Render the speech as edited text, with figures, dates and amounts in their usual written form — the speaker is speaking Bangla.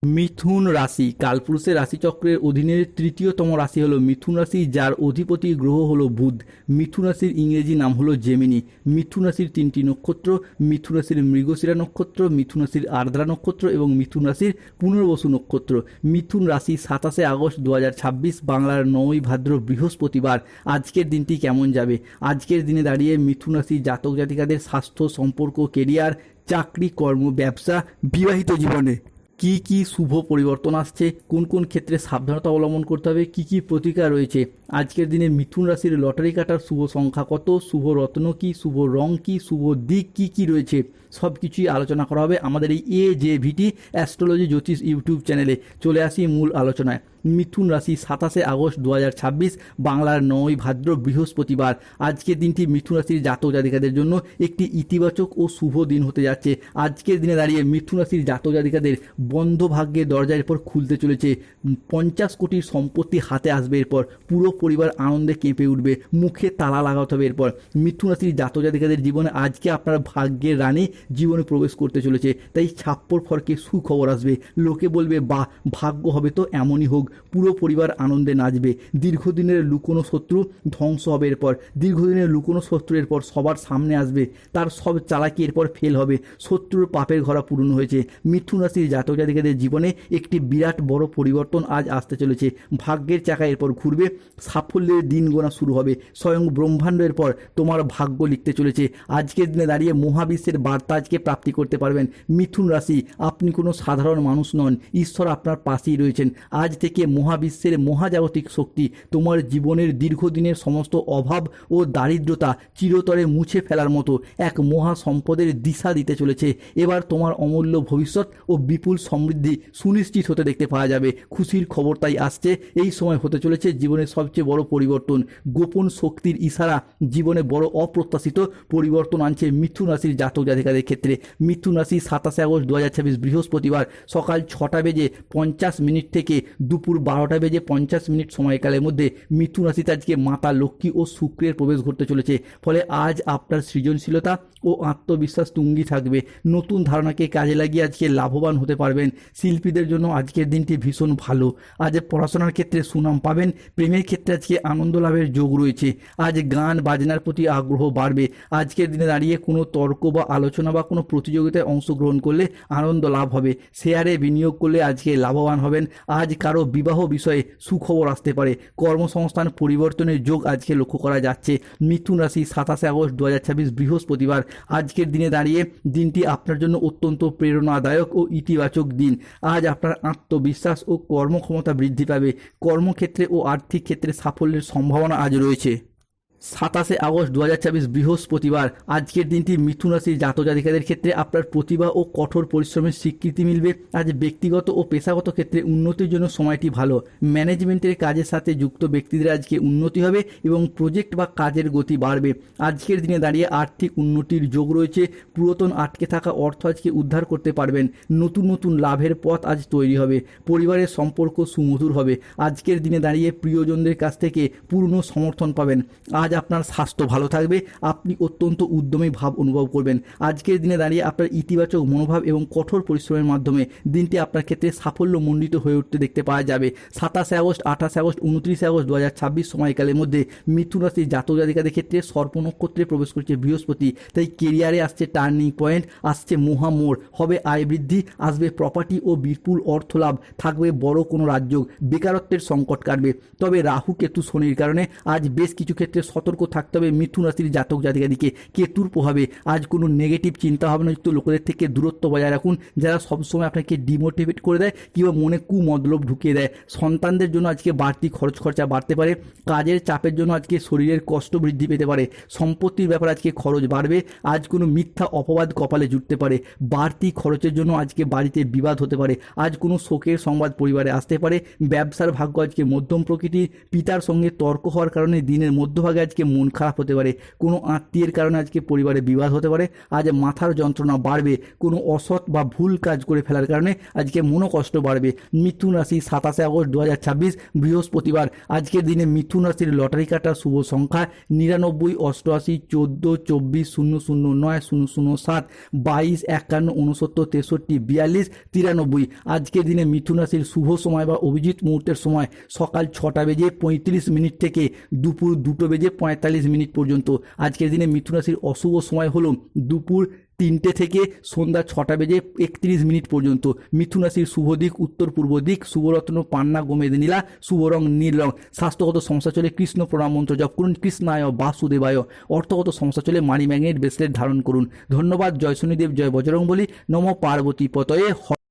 মিথুন রাশি কালপুরুষের রাশিচক্রের অধীনে তৃতীয়তম রাশি হলো মিথুন রাশি, যার অধিপতি গ্রহ হলো বুধ। মিথুন রাশির ইংরেজি নাম হলো জেমিনি। মিথুন রাশির তিনটি নক্ষত্র: মিথুন রাশির মৃগশিরা নক্ষত্র, মিথুন রাশির আর্দ্রা নক্ষত্র এবং মিথুন রাশির পুনর্বসু নক্ষত্র। মিথুন রাশি 27 আগস্ট 2026, বাংলার 9ই ভাদ্র বৃহস্পতিবার। আজকের দিনটি কেমন যাবে? আজকের দিনে দাঁড়িয়ে মিথুন রাশির জাতক জাতিকাদের স্বাস্থ্য, সম্পর্ক, কেরিয়ার, চাকরি, কর্ম, ব্যবসা, বিবাহিত জীবনে কি কি শুভ পরিবর্তন আসছে, কোন কোন ক্ষেত্রে সাবধানতা অবলম্বন করতে হবে, কি কি প্রতিকার রয়েছে। আজকের দিনে মিথুন রাশির লটারি কাটার শুভ সংখ্যা কত, শুভ রত্ন কি, শুভ রং কি, শুভ দিক কি কি রয়েছে, সব কিছুই আলোচনা করা হবে আমাদের এই AJVT অ্যাস্ট্রোলজি জ্যোতিষ ইউটিউব চ্যানেলে। চলে আসি মূল আলোচনায়। মিথুন রাশি 27 আগস্ট 2026, বাংলার 9ই ভাদ্র বৃহস্পতিবার। আজকের দিনটি মিথুন রাশির জাতক জাতিকাদের জন্য একটি ইতিবাচক ও শুভ দিন হতে যাচ্ছে। আজকের দিনে দাঁড়িয়ে মিথুন রাশির জাতক জাতিকাদের বন্ধ ভাগ্যের দরজা এরপর খুলতে চলেছে। 50 কোটির সম্পত্তি হাতে আসবে এরপর। পুরো পরিবার আনন্দে কেঁপে উঠবে, মুখে তালা লাগাতে হবে এরপর। মিথুন রাশির জাতক জাতিকাদের জীবনে আজকে আপনার ভাগ্যের রানী জীবনে প্রবেশ করতে চলেছে, তাই ছাপ্পর ফরকে সুখবর আসবে। লোকে বলবে, বাহ, ভাগ্য হবে তো এমনই হোক। পুরো পরিবার আনন্দে নাচবে। দীর্ঘদিনের লুকোনো শত্রু ধ্বংস হবে এরপর। দীর্ঘদিনের লুকোনো শত্রু এরপর সবার সামনে আসবে, তার সব চালাকি এরপর ফেল হবে। শত্রুর পাপের ঘরা পূরণ হয়েছে। মিথুন রাশির জাতক জাতিকাদের জীবনে একটি বিরাট বড় পরিবর্তন আজ আসতে চলেছে। ভাগ্যের চাকা এরপর ঘুরবে, সাফল্যের দিন গোনা শুরু হবে। স্বয়ং ব্রহ্মাণ্ড এরপর তোমার ভাগ্য লিখতে চলেছে। আজকের দিনে দাঁড়িয়ে মহাবিশ্বের বার্তা আজকে প্রাপ্তি করতে পারবেন। মিথুন রাশি, আপনি কোনো সাধারণ মানুষ নন, ঈশ্বর আপনার পাশেই রয়েছেন। আজ থেকে মহাবিশ্বের মহাজাগতিক শক্তি তোমার জীবনের দীর্ঘদিনের সমস্ত অভাব ও দারিদ্রতা চিরতরে মুছে ফেলার মতো এক মহা সম্পদের দিশা দিতে চলেছে। এবার তোমার অমূল্য ভবিষ্যৎ ও বিপুল সমৃদ্ধি সুনিশ্চিত হতে দেখতে পাওয়া যাবে। খুশির খবর তাই আসছে। এই সময় হতে চলেছে জীবনের সবচেয়ে বড় পরিবর্তন। গোপন শক্তির ইশারা জীবনে বড় অপ্রত্যাশিত পরিবর্তন আনছে মিথুন রাশির জাতক জাতিকাদের ক্ষেত্রে। মিথুন রাশি 27 আগস্ট 2026 বৃহস্পতিবার সকাল 6টা বেজে 50 মিনিট থেকে দুপুর 12টা বেজে 50 মিনিট সময়কালের মধ্যে মিথুন রাশিতে আজকে মাতা লক্ষ্মী ও শুক্রের প্রবেশ ঘটতে চলেছে। ফলে আজ আপনার সৃজনশীলতা ও আত্মবিশ্বাস তুঙ্গি থাকবে। নতুন ধারণাকে কাজে লাগিয়ে আজকে লাভবান হতে পারবেন। শিল্পীদের জন্য আজকের দিনটি ভীষণ ভালো। আজ পড়াশোনার ক্ষেত্রে সুনাম পাবেন। প্রেমের ক্ষেত্রে আজকে আনন্দ লাভের যোগ রয়েছে। আজ গান বাজনার প্রতি আগ্রহ বাড়বে। আজকের দিনে দাঁড়িয়ে কোনো তর্ক বা আলোচনা বা কোনো প্রতিযোগিতায় অংশগ্রহণ করলে আনন্দ লাভ হবে। শেয়ারে বিনিয়োগ করলে আজকে লাভবান হবেন। আজ কারো বিবাহ বিষয়ে সুখবর আসতে পারে। কর্মসংস্থান পরিবর্তনের যোগ আজকে লক্ষ্য করা যাচ্ছে। মিথুন রাশি 27 আগস্ট 2026 বৃহস্পতিবার। আজকের দিনে দাঁড়িয়ে দিনটি আপনার জন্য অত্যন্ত প্রেরণাদায়ক ও ইতিবাচক দিন। আজ আপনার আত্মবিশ্বাস ও কর্মক্ষমতা বৃদ্ধি পাবে। কর্মক্ষেত্রে ও আর্থিক ক্ষেত্রে সাফল্যের সম্ভাবনা আজ রয়েছে। 27 আগস্ট 2026 বৃহস্পতিবার। আজকের দিনটি মিথুন রাশির জাতক জাতিকাদের ক্ষেত্রে আপনার প্রতিভা ও কঠোর পরিশ্রমের স্বীকৃতি মিলবে। আজ ব্যক্তিগত ও পেশাগত ক্ষেত্রে উন্নতির জন্য সময়টি ভালো। ম্যানেজমেন্টের কাজের সাথে যুক্ত ব্যক্তিদের আজকে উন্নতি হবে এবং প্রজেক্ট বা কাজের গতি বাড়বে। আজকের দিনে দাঁড়িয়ে আর্থিক উন্নতির যোগ রয়েছে। পুরাতন আটকে থাকা অর্থ আজকে উদ্ধার করতে পারবেন। নতুন নতুন লাভের পথ আজ তৈরি হবে। পরিবারের সম্পর্ক সুমধুর হবে। আজকের দিনে দাঁড়িয়ে প্রিয়জনদের কাছ থেকে পূর্ণ সমর্থন পাবেন। আজ আপনার স্বাস্থ্য ভালো থাকবে। আপনি অত্যন্ত উদ্যমী ভাব অনুভব করবেন। আজকের দিনে দাঁড়িয়ে আপনার ইতিবাচক মনোভাব এবং কঠোর পরিশ্রমের মাধ্যমে দিনটি আপনার ক্ষেত্রে সাফল্যমণ্ডিত হয়ে উঠতে দেখতে পাওয়া যাবে। 27 আগস্ট, 28 আগস্ট, 29 আগস্ট 2026 সময়কালের মধ্যে মিথুন রাশির জাতক জাতিকাদের ক্ষেত্রে সর্প নক্ষত্রে প্রবেশ করছে বৃহস্পতি। তাই কেরিয়ারে আসছে টার্নিং পয়েন্ট, আসছে মহামোড়, হবে আয় বৃদ্ধি, আসবে প্রপার্টি ও বিপুল অর্থ লাভ, থাকবে বড় কোনো রাজযোগ, বেকারত্বের সংকট কাটবে। তবে রাহু কেতু শনির কারণে আজ বেশ কিছু ক্ষেত্রে সতর্ক থাকতে হবে মিথুন রাশির জাতক জাতিকাদিকে। কেতুর প্রভাবে আজ কোনো নেগেটিভ চিন্তাভাবনাযুক্ত লোকেদের থেকে দূরত্ব বজায় রাখুন, যারা সবসময় আপনাকে ডিমোটিভেট করে দেয় কিংবা মনে কুমতলব ঢুকিয়ে দেয়। সন্তানদের জন্য আজকে বাড়তি খরচা বাড়তে পারে। কাজের চাপের জন্য আজকে শরীরের কষ্ট বৃদ্ধি পেতে পারে। সম্পত্তির ব্যাপারে আজকে খরচ বাড়বে। আজ কোনো মিথ্যা অপবাদ কপালে জুটতে পারে। বাড়তি খরচের জন্য আজকে বাড়িতে বিবাদ হতে পারে। আজ কোনো শোকের সংবাদ পরিবারে আসতে পারে। ব্যবসার ভাগ্য আজকে মধ্যম প্রকৃতির। পিতার সঙ্গে তর্ক হওয়ার কারণে দিনের মধ্যভাগে আজকে মন খারাপ হতে পারে, কোনো আত্মীয়ের কারণে আজকে পরিবারে বিবাদ হতে পারে, আজ মাথার যন্ত্রণা বাড়বে, কোনো অসৎ বা ভুল কাজ করে ফেলার কারণে আজকে মনোকষ্ট বাড়বে। মিথুন রাশি 27 আগস্ট 2026 বৃহস্পতিবার। আজকের দিনে মিথুন রাশির লটারি কাটার শুভ সংখ্যা 99, 88, 14, 24, 009, 007, 22, 51, 69, 63, 42, 93। আজকের দিনে মিথুন রাশির শুভ সময় বা অভিজিৎ মুহূর্তের সময় সকাল 6:35 থেকে দুপুর 2:45 পর্যন্ত। আজকের দিনে মিথুন রাশির অশুভ সময় হলো দুপুর 3টে থেকে সন্ধ্যা 6:31 পর্যন্ত। মিথুন রাশির শুভ দিক উত্তর পূর্ব দিক, শুভরত্ন পান্না গোমেদ নীলা, শুভ রং নীল রং। স্বাস্থ্যগত সমস্যা চলে কৃষ্ণ প্রণাম মন্ত্র জপ করুন, কৃষ্ণায় বাসুদেবায়। অর্থগত সমস্যা চলে মানি ম্যাগনেট ব্রেসলেট ধারণ করুন। ধন্যবাদ। জয় শনিদেব, জয় বজরংবলী, নমো পার্বতী পতয়ে।